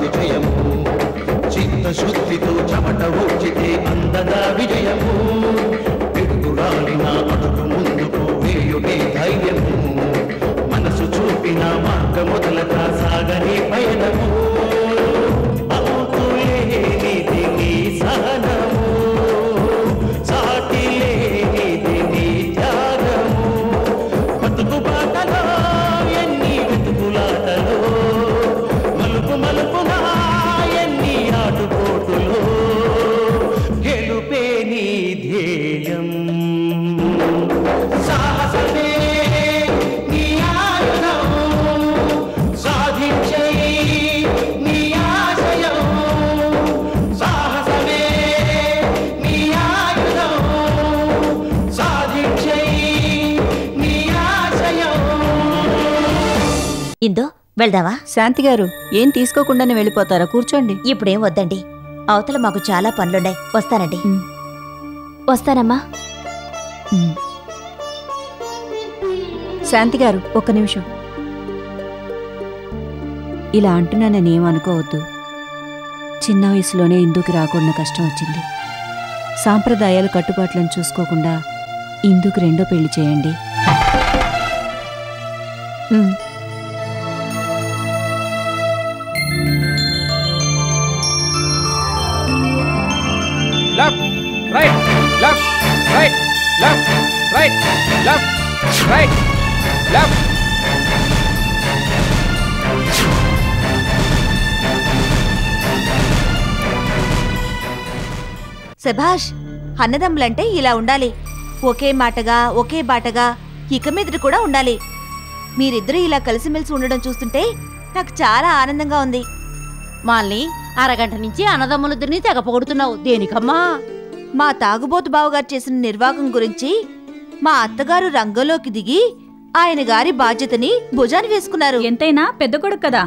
విజయము చిత్తశుద్ధితో చెమట ఊచితే అందదా విజయము పిడుగురాలిన అడుగు ముందుకు వేయుటే ధైర్యము మనసు చూపిన మార్గ మొదలక సాగని పయనము అవుతులేనిది నీ సహనము సాటిలేనిది నీ త్యాగము బతుకు బాటలో ఎన్ని వెతుకులాటలో మలుపు మలుపునా ఎన్ని ఆటుపోటులో గెలుపే నీ ధ్యేయం సాహసమే నీ ఆయుధం సాధించే నీ ఆశయం సాహసమే నీ ఆయుధం సాధించే నీ ఆశయం. ఇందో వెళ్దావా? శాంతి గారు ఏం తీసుకోకుండానే వెళ్ళిపోతారా? కూర్చోండి. ఇప్పుడేం వద్దండి, అవతల మాకు చాలా పనులున్నాయి. వస్తానండి. వస్తానమ్మా. శాంతి గారు ఒక్క నిమిషం. ఇలా అంటున్నానని ఏమనుకోవద్దు. చిన్న వయసులోనే ఇందుకు రాకూడన కష్టం వచ్చింది. సాంప్రదాయాలు కట్టుబాట్లను చూసుకోకుండా ఇందుకు రెండో పెళ్లి చేయండి. Left, right, left, right, left, right, left, right, left. శభాష్, అన్నదమ్ములంటే ఇలా ఉండాలి. ఒకే మాటగా ఒకే బాటగా ఇక మీదట కూడా ఉండాలి. మీరిద్దరూ ఇలా కలిసిమెలిసి ఉండడం చూస్తుంటే నాకు చాలా ఆనందంగా ఉంది. మాల్ని అరగంట నుంచి అన్నదమ్ములిద్దరిని తెగ పొగుడుతున్నావు, దేనికమ్మా? మా తాగుబోతు బావగారు చేసిన నిర్వాహకం గురించి మా అత్తగారు రంగంలోకి దిగి ఆయన గారి బాధ్యతని భుజాన్ని వేసుకున్నారు. ఎంతైనా పెద్ద కొడుకు కదా.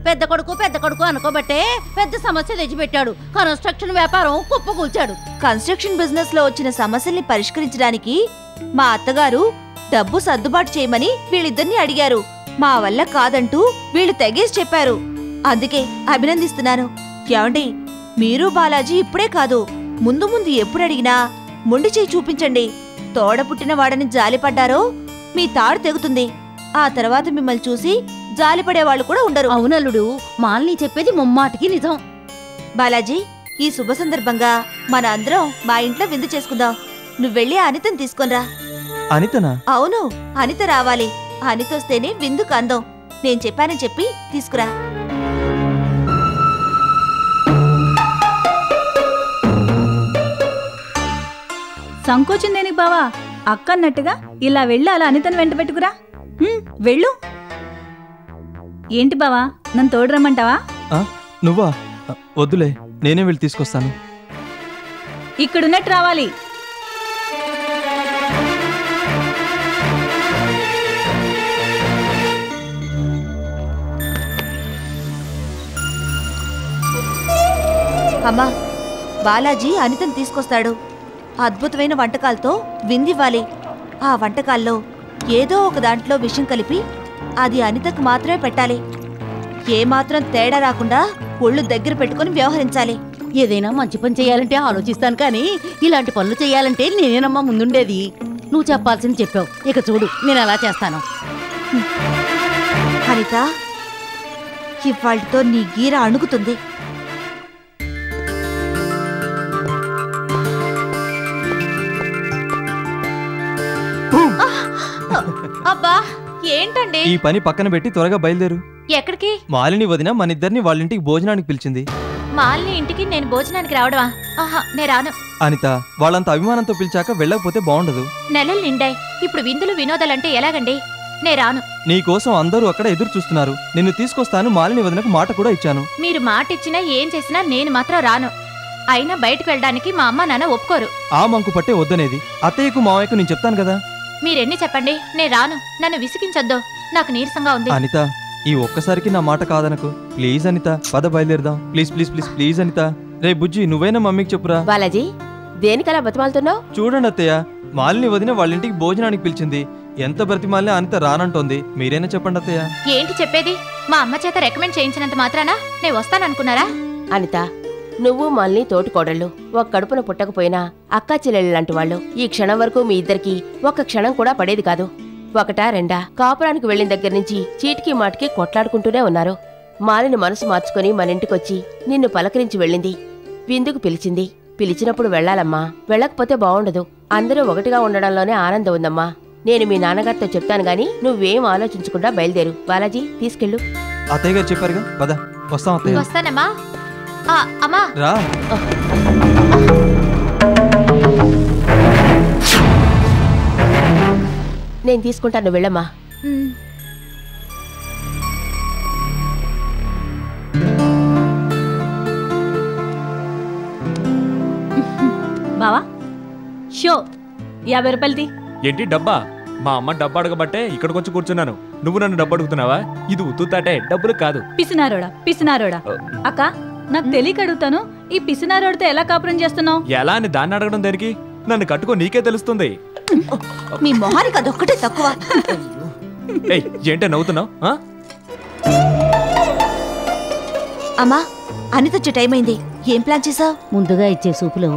పెద్ద కొడుకు అనుకోబట్టే పెద్ద సమస్య తెచ్చిపెట్టాడు. కన్స్ట్రక్షన్ వ్యాపారం కుప్పకూల్చాడు. కన్స్ట్రక్షన్ బిజినెస్ లో వచ్చిన సమస్యల్ని పరిష్కరించడానికి మా అత్తగారు డబ్బు సర్దుబాటు చేయమని వీళ్ళిద్దరిని అడిగారు. మా వల్ల కాదంటూ వీళ్ళు తెగేసి చెప్పారు. అందుకే అభినందిస్తున్నాను. ఏమండి, మీరు బాలాజీ ఇప్పుడే కాదు, ముందు ముందు ఎప్పుడు అడిగినా మొండి చేయి చూపించండి. తోడ పుట్టిన వాడని జాలిపడ్డారో మీ తాడు తెగుతుంది. ఆ తర్వాత మిమ్మల్ని చూసి జాలిపడేవాళ్ళు కూడా ఉండరు. అవునల్లుడు, మాల్ని చెప్పేది ముమ్మాటికి నిజం. బాలాజీ, ఈ శుభ సందర్భంగా మన అందరం మా ఇంట్లో విందు చేసుకుందాం. నువ్వెళ్ళి అనితను తీసుకొనిరా. అనితనా? అవును, అనిత రావాలి. అనితొస్తేనే విందుకు అందం. నేను చెప్పానని చెప్పి తీసుకురా. సంకోచం దేనికి బావా? అక్కన్నట్టుగా ఇలా వెళ్ళి అలా అనితను వెంట పెట్టుకురా. వెళ్ళు. ఏంటి బావా, నన్ను తోడురమ్మంటావా? నువ్వా? వద్దులే, నేనే వెళ్ళి తీసుకొస్తాను. ఇక్కడున్నట్టు రావాలి. అమ్మా, బాలాజీ అనితను తీసుకొస్తాడు. అద్భుతమైన వంటకాలతో విందివ్వాలి. ఆ వంటకాల్లో ఏదో ఒక దాంట్లో విషం కలిపి అది అనితకు మాత్రమే పెట్టాలి. ఏమాత్రం తేడా రాకుండా ఒళ్ళు దగ్గర పెట్టుకుని వ్యవహరించాలి. ఏదైనా మంచి పని చేయాలంటే ఆలోచిస్తాను, కానీ ఇలాంటి పనులు చేయాలంటే నేనేనమ్మా ముందుండేది. నువ్వు చెప్పాల్సింది చెప్పావు. ఇక చూడు, నేను అలా చేస్తాను. అనిత, ఇవాళ్టితో నీ గీర అణుగుతుంది. అబ్బా, ఏంటండి? ఈ పని పక్కన పెట్టి త్వరగా బయలుదేరు. ఎక్కడికి? మాలిని వదిన మనిద్దరిని వాళ్ళింటికి భోజనానికి పిలిచింది. మాలిని ఇంటికి నేను భోజనానికి రావడమా? ఆహా, నేను రాను. అనిత, వాళ్ళంత అభిమానంతో పిలిచాక వెళ్ళకపోతే బాగుండదు. నెలలు నిండాయి, ఇప్పుడు విందులు వినోదాలంటే ఎలాగండి? నేను రాను. నీకోసం అందరూ అక్కడ ఎదురు చూస్తున్నారు. నిన్ను తీసుకొస్తాను. మాలిని వదినకు మాట కూడా ఇచ్చాను. మీరు మాట ఇచ్చినా ఏం చేసినా నేను మాత్రం రాను. అయినా బయటకు వెళ్ళడానికి మా అమ్మ నాన్న ఒప్పుకోరు. ఆ మంకు పట్టే వద్దనేది. అత్తయ్యకు మావయ్యకు నేను చెప్తాను కదా. మీరెన్ని చెప్పండి, నేను రాను. నన్ను విసిగించొద్దు, నాకు నీరసంగా ఉంది. అనిత, ఈ ఒక్కసారికి నా మాట కాదనకు ప్లీజ్. అనిత, పద బయలుదేరదాం. Please please please please Anitha. రే బుజ్జి, నువ్వైనా మమ్మీకి చెప్పురా. బాలాజీ, దేనికలా బతిమాలుతున్నావు? చూడండి అత్తయ్య, మాలిని వదిన వాళ్ళింటికి భోజనానికి పిలిచింది. ఎంత బ్రతిమాలినా అనిత రానంటోంది. మీరైనా చెప్పండి అత్తయ్య. ఏంటి చెప్పేది? మా అమ్మ చేత రికమెండ్ చేయించినంత మాత్రాన నేను వస్తాననుకున్నారా? అనిత, నువ్వు మళ్ళీ తోటికోడళ్ళు ఒక కడుపున పుట్టకపోయినా అక్కా చెల్లెళ్ళు లాంటి వాళ్ళు. ఈ క్షణం వరకు మీ ఇద్దరికి ఒక్క క్షణం కూడా పడేది కాదు. ఒకటా రెండా కాపురానికి వెళ్లిన దగ్గర నుంచి చీటికి మాటికి కొట్లాడుకుంటూనే ఉన్నారు. మాలిని మనసు మార్చుకుని మన ఇంటికొచ్చి నిన్ను పలకరించి వెళ్ళింది. విందుకు పిలిచింది. పిలిచినప్పుడు వెళ్లాలమ్మా, వెళ్ళకపోతే బావుండదు. అందరూ ఒకటిగా ఉండడంలోనే ఆనందం ఉందమ్మా. నేను మీ నాన్నగారితో చెప్తాను గాని నువ్వేం ఆలోచించకుండా బయలుదేరు. బాలాజీ తీసుకెళ్ళు. అత్తయ్య గారు చెప్పారుగా, పద వస్తాం అత్తయ్య. వస్తానమ్మా. అమ్మా రా. నేను తీసుకుంటాను, వెళ్ళమ్మా. బావా షో 50 రూపాయలది. ఏంటి డబ్బా? మా అమ్మ డబ్బు అడగబట్టే ఇక్కడికి వచ్చి కూర్చున్నాను. నువ్వు నన్ను డబ్బు అడుగుతున్నావా? ఇది ఉత్తుతాటే, డబ్బులు కాదు. పిసినారోడా అక్క, నాకు తెలియక అడుగుతాను, ఈ పిసినారోడితో ఎలా కాపురం చేస్తున్నావు? ఎలా అని దాన్ని అడగడం దేనికి? నన్ను కట్టుకో, నీకే తెలుస్తుంది. మీ మొహానికి అదొక్కటే తక్కువ. ఏయ్, ఏంటే నవ్వుతున్నావు? అమ్మా, అనిత వచ్చే టైం అయింది. ఏం ప్లాన్ చేసావు? ముందుగా ఇచ్చే సూపులో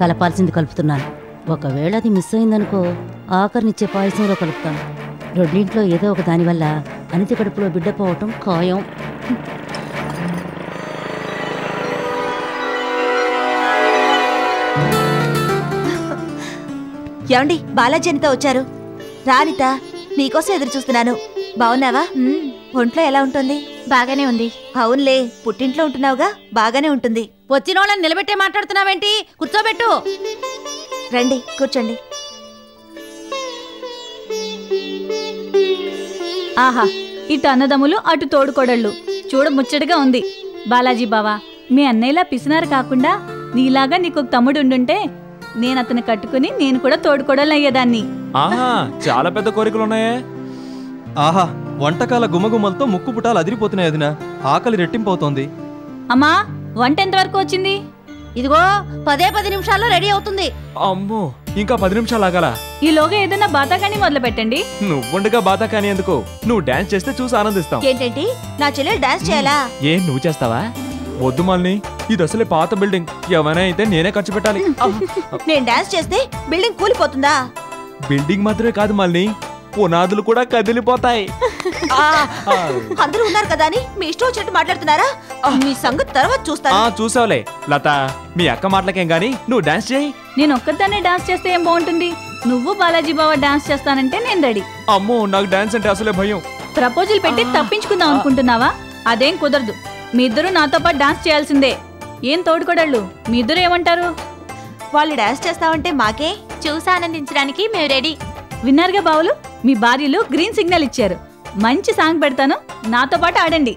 కలపాల్సింది కలుపుతున్నాను. ఒకవేళ అది మిస్ అయిందనుకో, ఆఖరినిచ్చే పాయసంలో కలుపుతాను. రెండింట్లో ఏదో ఒక దానివల్ల అనిత కడుపులో బిడ్డ పోవటం ఖాయం. ఏమండి, బాలాజీ అనిత వచ్చారు. రానిత, నీకోసం ఎదురు చూస్తున్నాను. బావున్నావా? ఒంట్లో ఎలా ఉంటుంది? బాగానే ఉంది. అవునులే, పుట్టింట్లో ఉంటున్నావుగా, బాగానే ఉంటుంది. వచ్చిన వాళ్ళని నిలబెట్టే మాట్లాడుతున్నావేంటి? కూర్చోబెట్టు. రండి, కూర్చోండి. ఆహా, ఇటు అన్నదమ్ములు అటు తోడుకోడళ్ళు, చూడ ముచ్చటగా ఉంది. బాలాజీ బావా, మీ అన్నయ్యలా పిసినారు కాకుండా నీలాగా నీకు తమ్ముడు ఉండుంటే నేను అతను కట్టుకుని నేను కూడా తోడుకోడలు అయ్యేదాన్ని. ఆహా, చాలా పెద్ద కోరికలు ఉన్నాయే. ఆహా, వంటకాల గుమగుమలతో ముక్కు పుటాలు అదిరిపోతున్నాయి వదినా. ఆకలి రెట్టింపు అవుతోంది. అమ్మా, వంట ఎంతవరకు వచ్చింది? ఇదిగో 10 నిమిషాల్లో రెడీ అవుతుంది. అమ్మో, ఇంకా 10 నిమిషాలు ఆగాల? ఈలోగా ఏదైనా బాతాకాని మొదలు పెట్టండి. నువ్వుండగా బాధ కానీ ఎందుకు? నువ్వు డాన్స్ చేస్తే చూసి ఆనందిస్తాం. ఏంటంటి, నా చెల్లెలు డాన్స్ చేయాలా? ఏ, నువ్వు చేస్తావా? వద్దు మాలిని, ఇది అసలే పాత బిల్డింగ్. ఏమైనా అయితే నేనే ఖర్చు పెట్టాలి. నేను డాన్స్ చేస్తే బిల్డింగ్ కూలిపోతుందా? బిల్డింగ్ మాత్రమే కాదు మాలిని, పునాదులు కూడా కదిలిపోతాయి. అందరూ ఉన్నారు కదా అని మీ ఇష్టం వచ్చినట్టు మాట్లాడుతున్నారా? మీ సంగతి తర్వాత చూస్తాను. చూసావులే లత, మీ అక్క మాటలకేం గాని నువ్వు డాన్స్ చేయి. నేను ఒక్కదాన్నే డాన్స్ చేస్తే ఏం బాగుంటుంది? నువ్వు బాలాజీ బావ డాన్స్ చేస్తానంటే నేను రెడీ. అమ్మో, నాకు డాన్స్ అంటే అసలే భయం. ప్రపోజల్ పెట్టి తప్పించుకుందాం అనుకుంటున్నావా? అదేం కుదరదు. మీ ఇద్దరు నాతో పాటు డాన్స్ చేయాల్సిందే. ఏం తోడుకోడళ్ళు, మీ ఇద్దరు ఏమంటారు? వాళ్ళు డాన్స్ చేస్తామంటే మాకే. చూసి ఆనందించడానికి మేము రెడీ. విన్నారుగా బావులు, మీ భార్యలు గ్రీన్ సిగ్నల్ ఇచ్చారు. మంచి సాంగ్ పెడతాను, నాతో పాటు ఆడండి.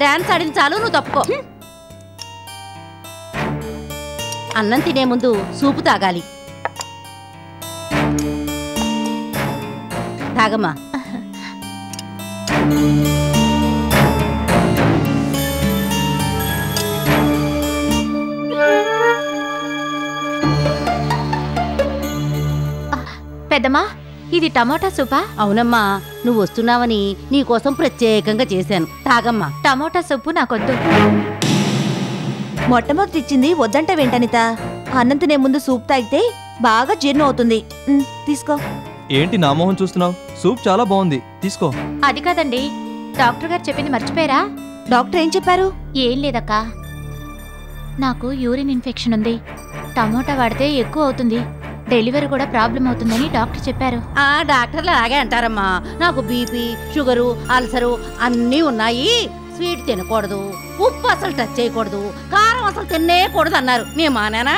డాన్స్ ఆడింది చాలు, నువ్వు తప్పుకో. అన్నం తినే ముందు సూపు తాగాలి. తాగమ్మా. పెద్దమ్మా, ఇది టమోటా సూపా? అవునమ్మా, నువ్వు వస్తున్నావని నీకోసం ప్రత్యేకంగా చేశాను. తాగమ్మా. టమోటా సూపు నాకొద్దు. మొట్టమొదటి ఇచ్చింది వద్దంట వెంటనిత. అన్నం తినే ముందు సూప్ తాగితే బాగా జీర్ణం అవుతుంది. తీసుకో. ఏంటి నా మొహం చూస్తున్నావు? సూప్ చాలా బాగుంది, తీసుకో. అది కాదండి, డాక్టర్ గారు చెప్పింది మర్చిపోయారా? డాక్టర్ ఏం చెప్పారు? ఏం లేదక్కా, నాకు యూరిన్ ఇన్ఫెక్షన్ ఉంది, టమోటా వాడితే ఎక్కువ అవుతుంది, డెలివరీ కూడా ప్రాబ్లం అవుతుందని డాక్టర్ చెప్పారు. ఆ డాక్టర్లు అలాగే అంటారమ్మా. నాకు బీపీ, షుగరు, అల్సరు అన్నీ ఉన్నాయి. స్వీట్ తినకూడదు, ఉప్పు అసలు టచ్ చేయకూడదు, కారం అసలు తినేకూడదు అన్నారు. నేను మానేనా?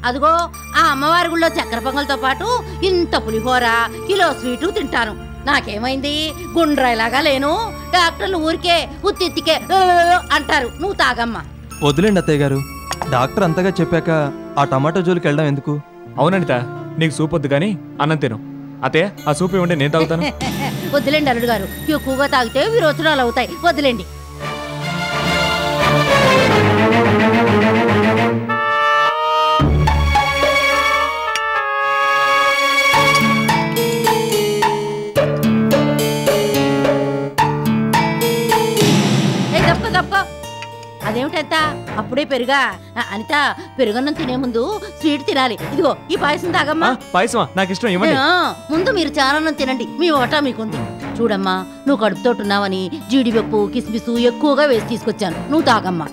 అదిగో ఆ అమ్మవారి గుళ్ళో చక్కెర పొంగల్తో పాటు ఇంత పులిహోర, కిలో స్వీటు తింటాను. నాకేమైంది? గుండ్రాయిలాగా లేను. డాక్టర్లు ఊరికే ఉత్తికే అంటారు. నువ్వు తాగమ్మా. వదిలేండి అత్తయ్య గారు, డాక్టర్ అంతగా చెప్పాక ఆ టమాటో జోలికి వెళ్ళడం ఎందుకు? అవుననిత, నీకు సూప్ వద్దు కానీ అన్నం తిను. అత్తయ్య, ఆ సూప్ ఇవ్వండి, నేను తాగుతాను. వదిలేండి అల్లుడు గారు, ఎక్కువగా తాగితే విరోచనాలు అవుతాయి. వదిలేండి. అదేమిటంత అప్పుడే పెరుగా? అనిత, పెరుగన్నం తినే ముందు స్వీట్ తినాలి. ఇదిగో ఈ పాయసం తాగమ్మా. పాయసమా? నాకు ఇష్టం, ఇవ్వండి. ముందు మీరు చారన్నం తినండి, మీ ఓటా మీకుంది. చూడమ్మా, నువ్వు కడుపుతోటున్నావని జీడిపప్పు, కిస్మిసు ఎక్కువగా వేసి తీసుకొచ్చాను. నువ్వు తాగమ్మా.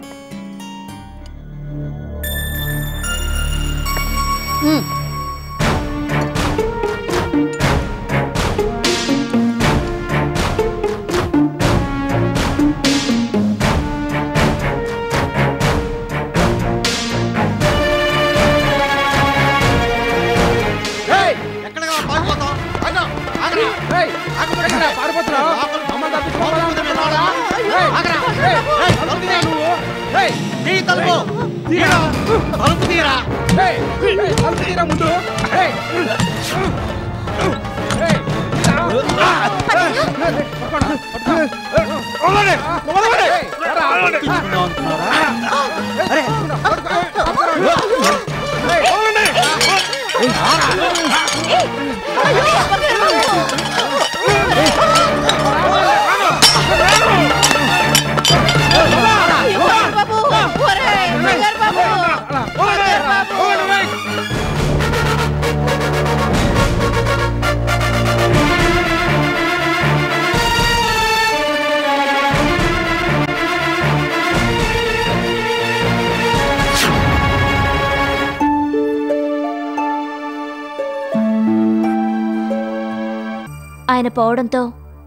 ఆయన పోవడంతో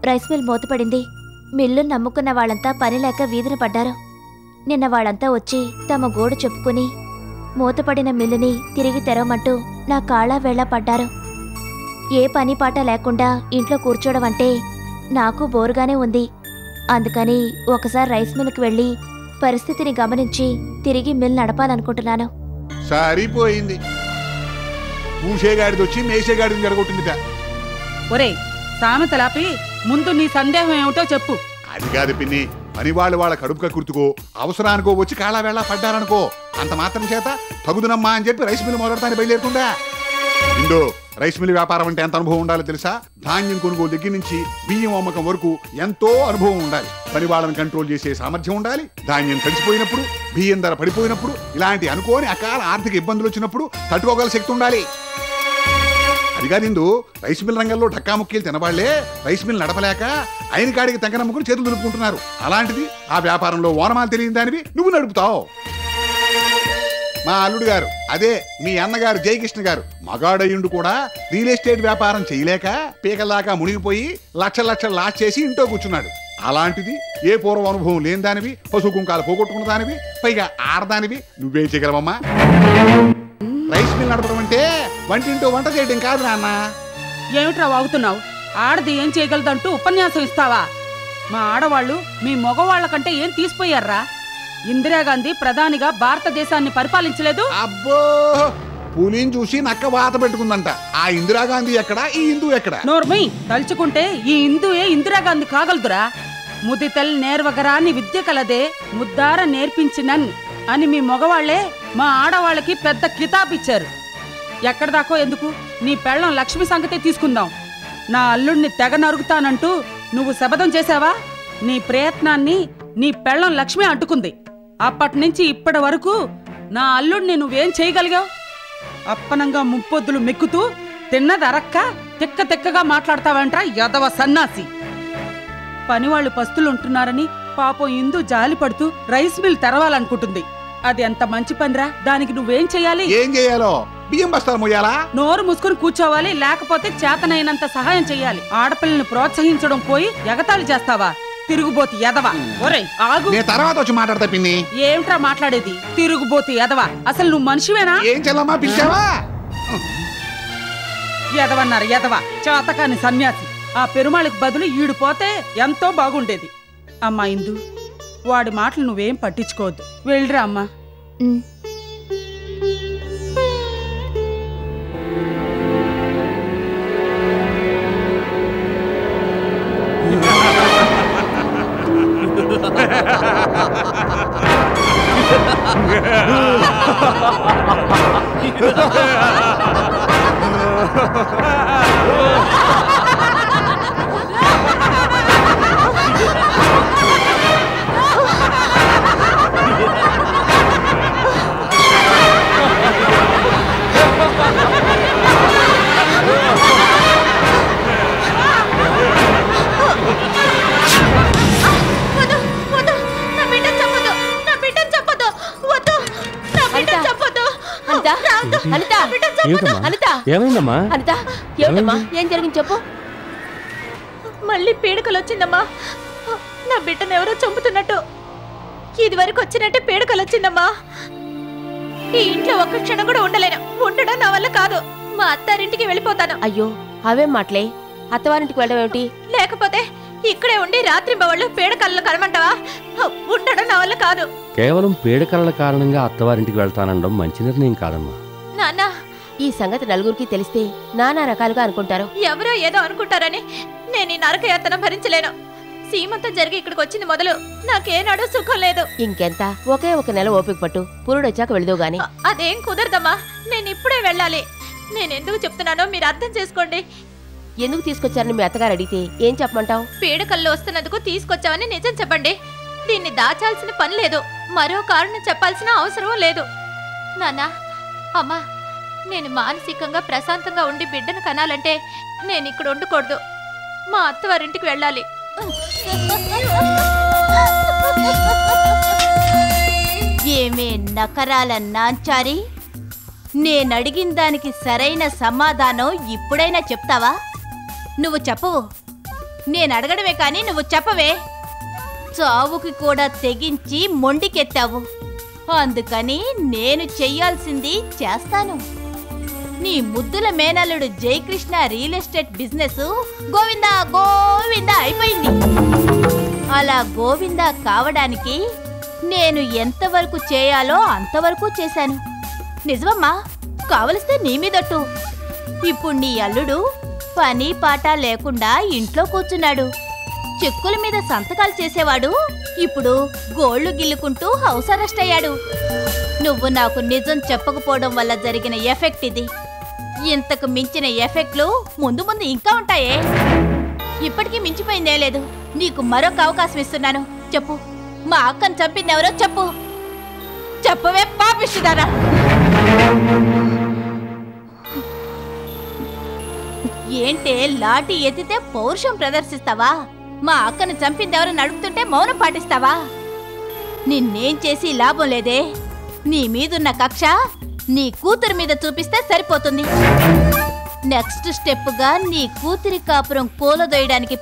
రైస్ మిల్ మూతపడింది. మిల్లు నమ్ముకున్న వాళ్ళంతా పని లేక వీధిన పడ్డారు. నిన్న వాళ్ళంతా వచ్చి తమ గోడు చెప్పుకుని మూతపడిన మిల్లుని తిరిగి తెరవమంటూ నా కాళ్ళ వేళ పడ్డారు. ఏ పని పాట లేకుండా ఇంట్లో కూర్చోవడం అంటే నాకు బోరుగానే ఉంది. అందుకని ఒకసారి రైస్ మిల్కి వెళ్ళి పరిస్థితిని గమనించి తిరిగి మిల్ నడపాలనుకుంటున్నాను. సరిపోయింది. పూసేగాడిదొచ్చి మేసేగాడిని జరగొట్టిందిట. ఒరే సామెతలాపి ముందు నీ సందేహం ఏమిటో చెప్పు. అది కాదు పిన్ని, పని వాళ్ళ కడుపుక కుర్తుకో అవసరానికో వచ్చి కాళ్ళ వేళ పడ్డారనుకో, అంత మాత్రం చేత తగుదునమ్మా అని చెప్పి రైస్ మిల్ మొదలటానికి బయలుదేరుతుందా? ఇందో రైస్ మిల్ వ్యాపారం అంటే ఎంత అనుభవం ఉండాలో తెలుసా? ధాన్యం కొనుగోలు దగ్గర నుంచి బియ్యం అమ్మకం వరకు ఎంతో అనుభవం ఉండాలి. పని వాళ్ళని కంట్రోల్ చేసే సామర్థ్యం ఉండాలి. ధాన్యం తడిసిపోయినప్పుడు, బియ్యం ధర పడిపోయినప్పుడు, ఇలాంటి అనుకోని అకాల ఆర్థిక ఇబ్బందులు వచ్చినప్పుడు తట్టుకోగల శక్తి ఉండాలి. అది కాదు, రైస్ మిల్ రంగంలో ఢక్కాముక్కీలు తినవాళ్లే రైస్ మిల్ నడపలేక అయిన కాడికి తెంక నమ్ముకుని చేతులు దులుపుకుంటున్నారు. అలాంటిది ఆ వ్యాపారంలో ఓనమాలు తెలియని దానివి నువ్వు నడుపుతావు. మా అల్లుడు గారు, అదే మీ అన్నగారు జయకృష్ణ గారు, మగాడయ్యుండు కూడా రియల్ ఎస్టేట్ వ్యాపారం చేయలేక పీకల్దాకా మునిగిపోయి లక్షలు లాస్ చేసి ఇంట్లో కూర్చున్నాడు. అలాంటిది ఏ పూర్వ అనుభవం లేని దానివి, పశు కుంకాలు పోగొట్టుకున్న దానివి, పైగా ఆడదానివి నువ్వేం చేయగలవమ్మా? రైస్ మిల్ నడపడం అంటే వంటింటో వంట చేయడం కాదు నాన్న. ఏమిట్రా వాగుతున్నావు? ఆడది ఏం చేయగలదంటూ ఉపన్యాసం ఇస్తావా? మా ఆడవాళ్ళు మీ మగవాళ్ల కంటే ఏం తీసిపోయారా? ఇందిరాగాంధీ ప్రధానిగా భారతదేశాన్ని పరిపాలించలేదు? అబ్బో, పులిని చూసి నక్క వాత పెట్టుకుందంట. ఆ ఇందిరాగాంధీ ఎక్కడ, ఈ హిందూ ఎక్కడ? నోర్మై, తలుచుకుంటే ఈ హిందూయే ఇందిరాగాంధీ కాగలదురా. ముదితల్ నేర్వగరాని విద్య కలదే ముద్దార నేర్పించినన్ అని మీ మగవాళ్లే మా ఆడవాళ్ళకి పెద్ద కితాబ్ ఇచ్చారు. ఎక్కడిదాకో ఎందుకు, నీ పెళ్ళం లక్ష్మి సంగతే తీసుకుందాం. నా అల్లుడిని తెగ నరుగుతానంటూ నువ్వు శపథం చేశావా? నీ ప్రయత్నాన్ని నీ పెళ్ళం లక్ష్మి అడ్డుకుంది. అప్పటి నుంచి ఇప్పటి వరకు నా అల్లుడిని నువ్వేం చేయగలిగావు? అప్పనంగా ముప్పొద్దులు మెక్కుతూ తిన్నదరక్క తిక్క తిక్కగా మాట్లాడతావంట యదవ సన్నాసి. పనివాళ్లు పస్తులుంటున్నారని పాపం ఇందు జాలి పడుతూ రైస్ మిల్ తెరవాలనుకుంటుంది. అది ఎంత మంచి పనిరా. దానికి నువ్వేం చెయ్యాలి? ఏం చేయాలో? బియ్యం బస్తాలు మోయాలా? నోరు మూసుకుని కూర్చోవాలి, లేకపోతే చేతనైనంత సహాయం చెయ్యాలి. ఆడపిల్లని ప్రోత్సహించడం పోయి ఎగతాళి చేస్తావా? తిరుగుబోతి ఎదవా. ఒరేయ్ ఆగు. నేను తర్వాత వచ్చి మాట్లాడతా పిన్ని. ఏమిట్రా మాట్లాడేది? తిరుగుబోతి ఎదవా. అసలు నువ్వు మనిషివేనా? ఏం చెల్లమ్మా పిలిచావా? ఎదవన్నారు ఎదవా, చేతకాని సన్యాసి. ఆ పెరుమాళికి బదులు ఈడిపోతే ఎంతో బాగుండేది. అమ్మా ఇందు, వాడి మాటలు నువ్వేం పట్టించుకోవద్దు. వెళ్ళిరా అమ్మా. ఏమైందమ్మా? అనిత, ఏమిటమ్మా? ఏం జరిగింది చెప్పు. మళ్ళీ పీడకలు వచ్చిందమ్మా. నా బిడ్డను ఎవరో చంపుతున్నట్టు. ఇది వరకు వచ్చినట్టే పీడకలు వచ్చిందమ్మా. ఈ ఇంట్లో ఒక్క క్షణం కూడా ఉండలేను. ఉండడం నా వల్ల కాదు. మా అత్తారింటికి వెళ్ళిపోతాను. అయ్యో, అవేం మాటలే. అత్తవారింటికి వెళ్ళడం ఏమిటి? లేకపోతే ఇక్కడే ఉండి రాత్రి బవళ్ళు పీడకలను కలమంటావా? ఉండడం నా వల్ల కాదు. కేవలం పీడకలల కారణంగా అత్తవారింటికి వెళ్తానడం మంచి నిర్ణయం కాదమ్మా. నాన్న, ఈ సంగతి నలుగురికి తెలిస్తే నానా రకాలుగా అనుకుంటారు. ఎవరో ఏదో అనుకుంటారని నేను ఈ నరకయాతన భరించలేను. సీమంతం జరిగి ఇక్కడికి వచ్చింది మొదలు నాకేనాడో సుఖం లేదు. ఇంకెంత? ఒకే ఒక నెల ఓపిక పట్టు. పురుడొచ్చాక వెళదు గాని. అదేం కుదరదమ్మా. నేను ఇప్పుడే వెళ్ళాలి. నేను ఎందుకు చెప్తున్నానో మీరు అర్థం చేసుకోండి. ఎందుకు తీసుకొచ్చారని మీ అత్తగారు అడిగితే ఏం చెప్పమంటావు? పీడకల్లో వస్తున్నందుకు తీసుకొచ్చావని నిజం చెప్పండి. దీన్ని దాచాల్సిన పని లేదు. మరో కారణం చెప్పాల్సిన అవసరం లేదు. నాన్నా, అమ్మా, నేను మానసికంగా ప్రశాంతంగా ఉండి బిడ్డను కనాలంటే నేను ఇక్కడ ఉండకూడదు. మా అత్తవారింటికి వెళ్ళాలి. ఏమే నకరాల నాంచారి, నేనడిగిన దానికి సరైన సమాధానం ఇప్పుడైనా చెప్తావా? నువ్వు చెప్పవు. నేను అడగడమే కానీ నువ్వు చెప్పవే. చావుకి కూడా తెగించి మొండికెత్తావు. అందుకని నేను చెయ్యాల్సింది చేస్తాను. నీ ముద్దుల మేనల్లుడు Jayakrishna real estate business Govinda Govinda అయిపోయింది. అలా గోవిందా కావడానికి నేను ఎంతవరకు చేయాలో అంతవరకు చేశాను. నిజమమ్మా, కావలిస్తే నీ మీదట్టు. ఇప్పుడు నీ అల్లుడు పని పాట లేకుండా ఇంట్లో కూర్చున్నాడు. చెక్కుల మీద సంతకాలు చేసేవాడు ఇప్పుడు గోళ్లు గిల్లుకుంటూ హౌస్ అరెస్ట్ అయ్యాడు. నువ్వు నాకు నిజం చెప్పకపోవడం వల్ల జరిగిన ఎఫెక్ట్ ఇది. ఇంతకు మించిన ఎఫెక్ట్లు ముందు ముందు ఇంకా ఉంటాయే. ఇప్పటికీ మించిపోయిందే లేదు. నీకు మరొక అవకాశం ఇస్తున్నాను. చెప్పు, మా అక్కను చంపింది ఎవరో చెప్పు. చెప్పవే పాపిష్టిదారా. ఏంటే లాఠీ ఎత్తితే పౌరుషం ప్రదర్శిస్తావా? మా అక్కను చంపింది ఎవరో నడుపుతుంటే మౌనం పాటిస్తావా? నిన్నేం చేసి లాభం లేదే. నీ మీదున్న కక్ష నీ కూతురు మీద చూపిస్తే సరిపోతుంది. నెక్స్ట్ స్టెప్గా నీ కూతురి కాపురం కూలదోయడానికి